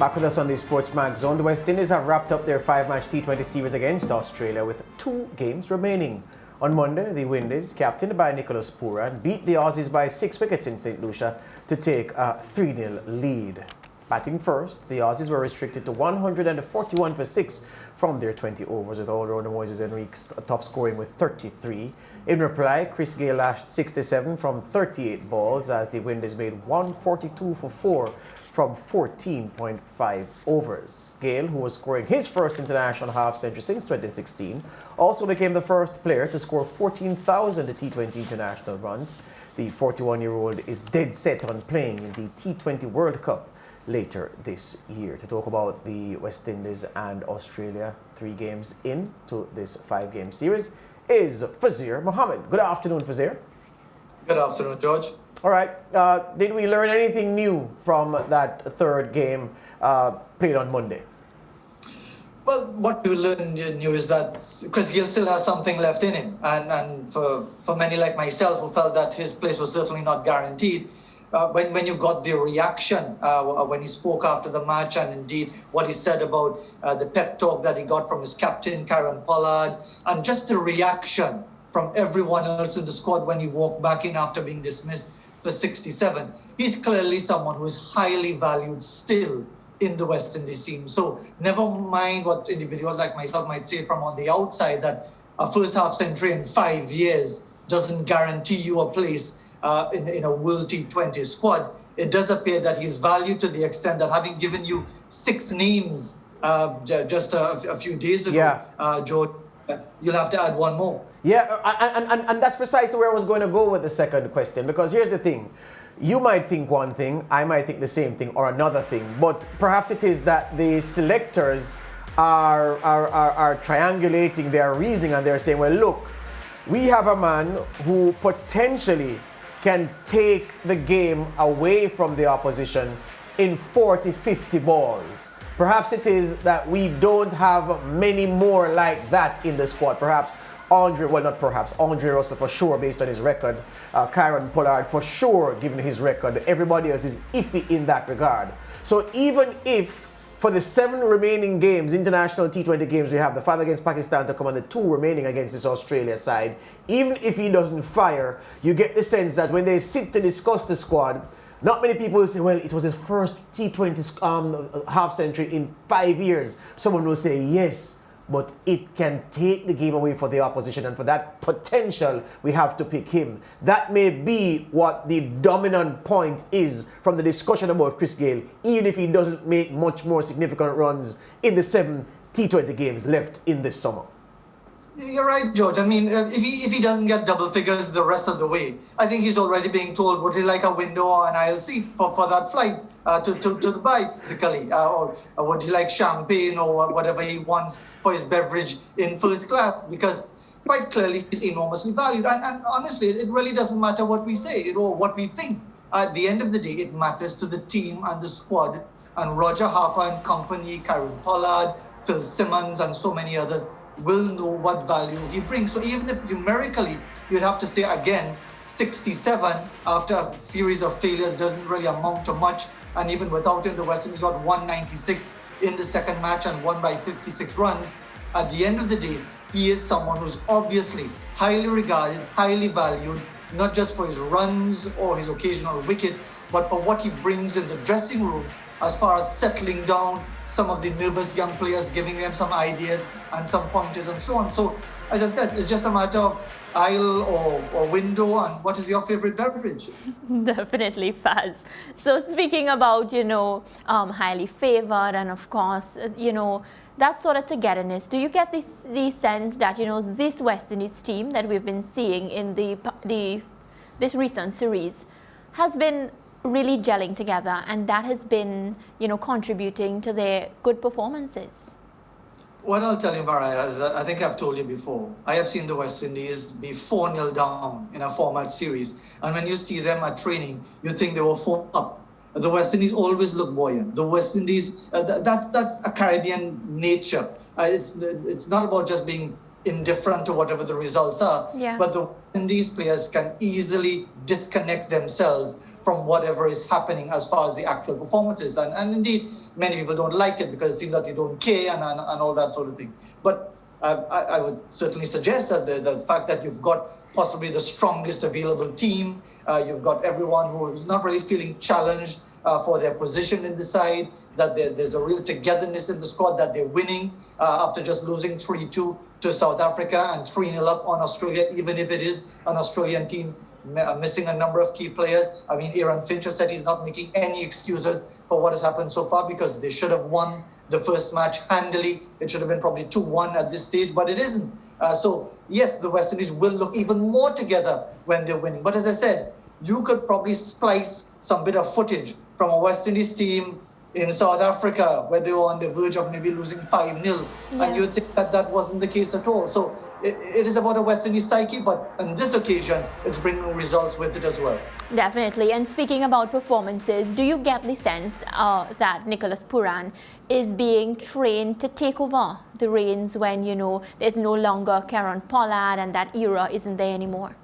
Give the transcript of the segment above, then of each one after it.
Back with us on the SportsMax Zone. The West Indies have wrapped up their 5-match T20 series against Australia with 2 games remaining. On Monday, the Windies, captained by Nicholas Pooran, beat the Aussies by 6 wickets in St. Lucia to take a 3-0 lead. Batting first, the Aussies were restricted to 141 for 6 from their 20 overs, with all-rounder Moises Henriques top scoring with 33. In reply, Chris Gayle lashed 67 from 38 balls as the Windies made 142 for 4 from 14.5 overs. Gayle, who was scoring his first international half-century since 2016, also became the first player to score 14,000 T20 international runs. The 41-year-old is dead set on playing in the T20 World Cup later this year. To talk about the West Indies and Australia, 3 games into this 5-game series, is Fazeer Mohammed. Good afternoon, Fazeer. Good afternoon, George. All right. Did we learn anything new from that 3rd game played on Monday? Well, what we learned new is that Chris Gayle still has something left in him. And for many like myself who felt that his place was certainly not guaranteed, when you got the reaction when he spoke after the match, and indeed what he said about the pep talk that he got from his captain, Pollard, and just the reaction from everyone else in the squad when he walked back in after being dismissed for 67. He's clearly someone who is highly valued still in the West Indies team. So never mind what individuals like myself might say from on the outside, that a first half century in 5 years doesn't guarantee you a place in a World T20 squad. It does appear that he's valued to the extent that, having given you 6 names just a few days ago, George, you'll have to add 1 more. Yeah, and that's precisely where I was going to go with the second question, because here's the thing. You might think one thing, I might think the same thing or another thing, but perhaps it is that the selectors are triangulating their reasoning, and they're saying, well, look, we have a man who potentially can take the game away from the opposition in 40, 50 balls. Perhaps it is that we don't have many more like that in the squad. Perhaps Andre Russell for sure, based on his record. Pollard for sure, given his record. Everybody else is iffy in that regard. So even if for the 7 remaining games, international T20 games, we have the 5 against Pakistan to come and the 2 remaining against this Australia side, even if he doesn't fire, you get the sense that when they sit to discuss the squad, not many people will say, well, it was his first T20 half century in 5 years. Someone will say, yes, but it can take the game away for the opposition, and for that potential, we have to pick him. That may be what the dominant point is from the discussion about Chris Gayle, even if he doesn't make much more significant runs in the 7 T20 games left in this summer. You're right, George. I mean, if he doesn't get double figures the rest of the way, I think he's already being told, would he like a window or an aisle seat for that flight to Dubai, basically, or would he like champagne or whatever he wants for his beverage in first class? Because quite clearly he's enormously valued. And honestly, it really doesn't matter what we say or what we think. At the end of the day, it matters to the team and the squad. And Roger Harper and company, Pollard, Phil Simmons, and so many others will know what value he brings. So even if numerically you'd have to say again, 67 after a series of failures doesn't really amount to much, and even without him, the West Indies got 196 in the second match and won by 56 runs. At the end of the day, he is someone who's obviously highly regarded, highly valued, not just for his runs or his occasional wicket, but for what he brings in the dressing room as far as settling down some of the nervous young players, giving them some ideas and some pointers and so on. So, as I said, it's just a matter of aisle or window, and what is your favorite beverage? Definitely, Faz. So speaking about, highly favored and of course, that sort of togetherness, do you get the sense that, this West Indies team that we've been seeing in this recent series has been really gelling together, and that has been, contributing to their good performances? What I'll tell you, Mariah, is that I think I've told you before, I have seen the West Indies be 4-0 down in a format series. And when you see them at training, you think they were 4 up. The West Indies always look buoyant. The West Indies, that's a Caribbean nature. It's not about just being indifferent to whatever the results are, but the West Indies players can easily disconnect themselves from whatever is happening as far as the actual performances. And indeed, many people don't like it because it seems that you don't care and all that sort of thing. But I would certainly suggest that the fact that you've got possibly the strongest available team, you've got everyone who is not really feeling challenged for their position in the side, that there's a real togetherness in the squad, that they're winning after just losing 3-2 to South Africa and 3-0 up on Australia, even if it is an Australian team missing a number of key players. I mean, Aaron Finch has said he's not making any excuses for what has happened so far because they should have won the first match handily. It should have been probably 2-1 at this stage, but it isn't. So yes, the West Indies will look even more together when they're winning. But as I said, you could probably splice some bit of footage from a West Indies team in South Africa where they were on the verge of maybe losing 5-0, and you think that that wasn't the case at all. So it is about a West Indies psyche, but on this occasion, it's bringing results with it as well. Definitely. And speaking about performances, do you get the sense that Nicholas Pooran is being trained to take over the reins when, there's no longer Kieron Pollard and that era isn't there anymore?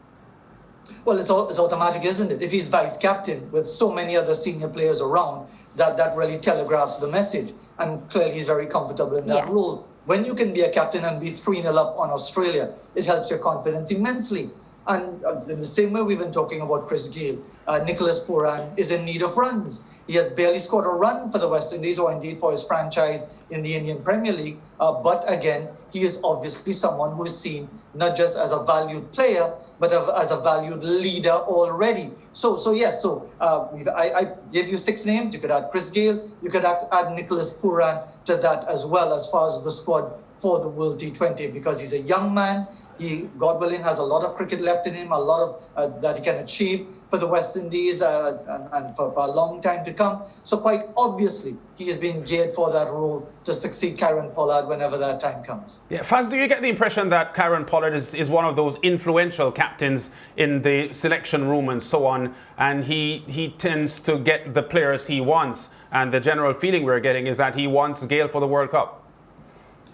Well, it's automatic, isn't it? If he's vice captain with so many other senior players around, that really telegraphs the message. And clearly he's very comfortable in that role. When you can be a captain and be 3-0 up on Australia, it helps your confidence immensely. And in the same way we've been talking about Chris Gayle, Nicholas Pooran is in need of runs. He has barely scored a run for the West Indies or indeed for his franchise in the Indian Premier League. But again, he is obviously someone who is seen not just as a valued player, but as a valued leader already. So yes, I gave you 6 names. You could add Chris Gayle, you could add Nicholas Pooran to that as well as far as the squad for the World T20 because he's a young man. He, God willing, has a lot of cricket left in him, a lot of that he can achieve for the West Indies and for a long time to come. So quite obviously, he is being geared for that role to succeed Kieron Pollard whenever that time comes. Yeah, Faz, do you get the impression that Kieron Pollard is one of those influential captains in the selection room and so on, and he tends to get the players he wants, and the general feeling we're getting is that he wants Gayle for the World Cup?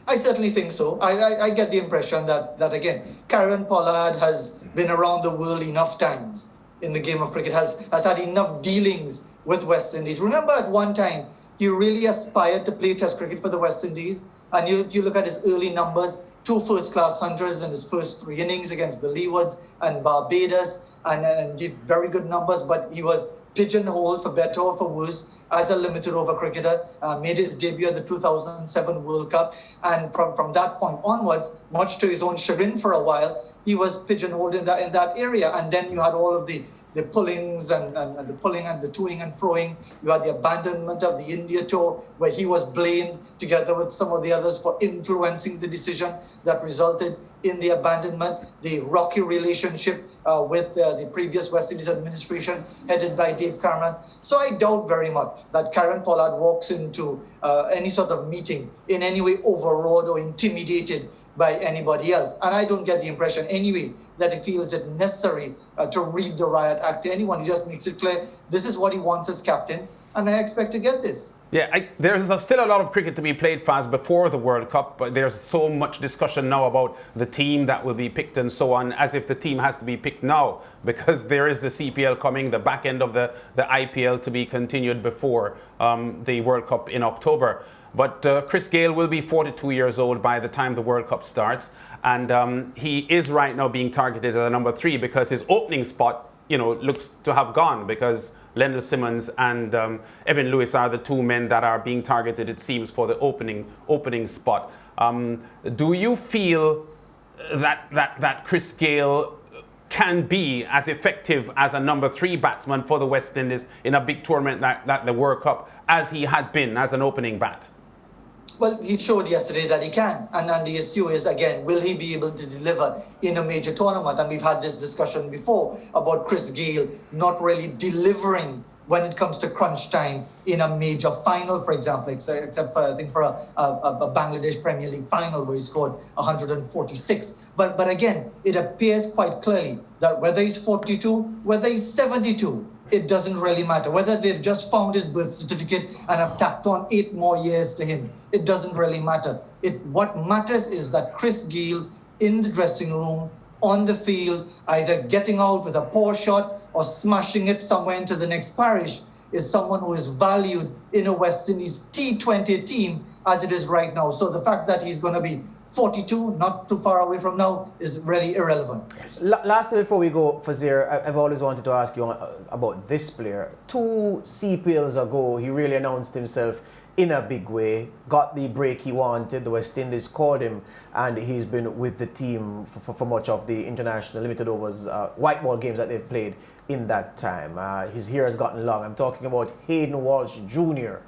I certainly think so. I get the impression that again, Kieron Pollard has been around the world enough times in the game of cricket, has had enough dealings with West Indies. Remember at one time, he really aspired to play Test cricket for the West Indies. And if you look at his early numbers, 2 first-class hundreds in his first 3 innings against the Leewards and Barbados, and did very good numbers, but he was pigeonholed for better or for worse as a limited over cricketer, made his debut at the 2007 World Cup. And from that point onwards, much to his own chagrin for a while, he was pigeonholed in that area. And then you had all of the pullings and the pulling and the toing and froing. You had the abandonment of the India tour, where he was blamed together with some of the others for influencing the decision that resulted in the abandonment, the rocky relationship with the previous West Indies administration headed by Dave Cameron. So I doubt very much that Kieron Pollard walks into any sort of meeting in any way overawed or intimidated by anybody else. And I don't get the impression anyway that he feels it necessary to read the riot act to anyone. He just makes it clear this is what he wants as captain, and I expect to get this. Yeah, there's still a lot of cricket to be played, Faz, before the World Cup, but there's so much discussion now about the team that will be picked and so on, as if the team has to be picked now, because there is the CPL coming, the back end of the IPL to be continued before the World Cup in October. But Chris Gayle will be 42 years old by the time the World Cup starts, and he is right now being targeted as a number 3 because his opening spot, looks to have gone, because Lendl Simmons and Evan Lewis are the 2 men that are being targeted, it seems, for the opening spot. Do you feel that Chris Gayle can be as effective as a number 3 batsman for the West Indies in a big tournament like the World Cup as he had been as an opening bat? Well, he showed yesterday that he can. And the issue is, again, will he be able to deliver in a major tournament? And we've had this discussion before about Chris Gayle not really delivering when it comes to crunch time in a major final, for example, except for, I think, for a Bangladesh Premier League final where he scored 146. But again, it appears quite clearly that whether he's 42, whether he's 72, it doesn't really matter. Whether they've just found his birth certificate and have tacked on 8 more years to him, it doesn't really matter. What matters is that Chris Gayle in the dressing room, on the field, either getting out with a poor shot or smashing it somewhere into the next parish, is someone who is valued in a West Indies T20 team as it is right now. So the fact that he's going to be 42, not too far away from now, is really irrelevant. Lastly, before we go, Fazeer, I've always wanted to ask you about this player. 2 CPLs ago, he really announced himself in a big way, got the break he wanted. The West Indies called him, and he's been with the team for much of the international limited overs, white ball games that they've played in that time. His hair has gotten long. I'm talking about Hayden Walsh Jr.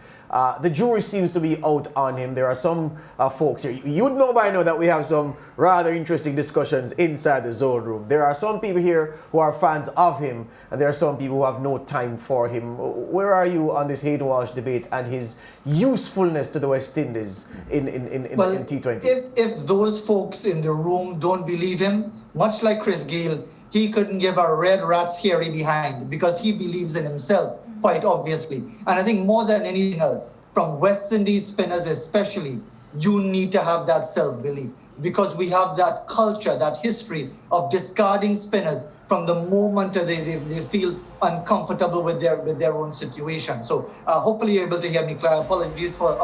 The jury seems to be out on him. There are some folks here. You'd know by now that we have some rather interesting discussions inside the zone room. There are some people here who are fans of him, and there are some people who have no time for him. Where are you on this Hayden Walsh debate and his usefulness to the West Indies in T20? If those folks in the room don't believe him, much like Chris Gayle, he couldn't give a red rat's hairy behind, because he believes in himself, quite obviously. And I think more than anything else, from West Indies spinners especially, you need to have that self-belief, because we have that culture, that history of discarding spinners from the moment they feel uncomfortable with their own situation. So hopefully you're able to hear me clear. Apologies for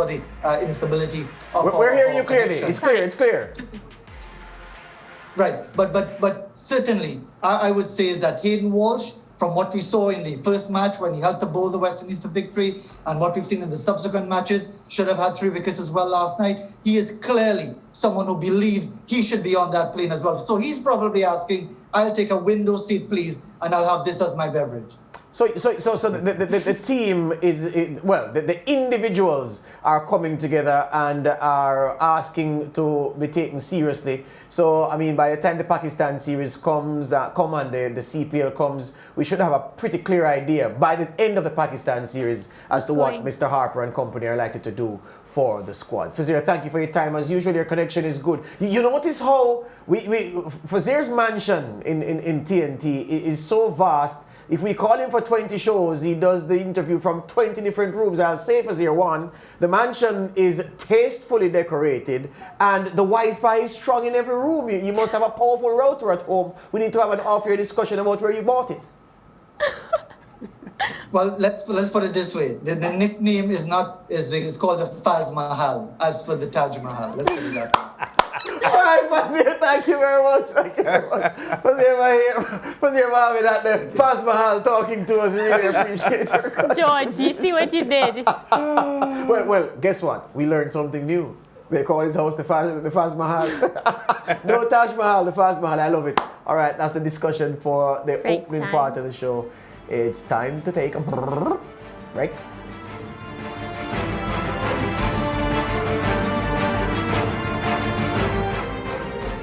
the instability. We're hearing you clearly. It's clear. Right, but certainly I would say that Hayden Walsh, from what we saw in the first match when he helped to bowl the West Indies to victory, and what we've seen in the subsequent matches, should have had 3 wickets as well last night. He is clearly someone who believes he should be on that plane as well. So he's probably asking, I'll take a window seat, please, and I'll have this as my beverage. So the team the individuals are coming together and are asking to be taken seriously. So, I mean, by the time the Pakistan series comes, and the CPL comes, we should have a pretty clear idea by the end of the Pakistan series as to what Mr. Harper and company are likely to do for the squad. Fazeer, thank you for your time. As usual, your connection is good. You notice how Fazeer's mansion in TNT is so vast. If we call him for 20 shows, he does the interview from 20 different rooms. I'll say Fazeer, one, the mansion is tastefully decorated and the Wi-Fi is strong in every room. You must have a powerful router at home. We need to have an off-air discussion about where you bought it. Well, let's put it this way. The nickname is called the Faz Mahal, as for the Taj Mahal. Let's put it that way. All right, Fazeer, thank you very much. Fazeer Mohammed at the Faz Mahal talking to us. Really appreciate it. George, you see what you did? Well, guess what? We learned something new. They call his house the Faz Mahal. No Taj Mahal, the Faz Mahal. I love it. All right, that's the discussion for the opening part of the show. It's time to take a break.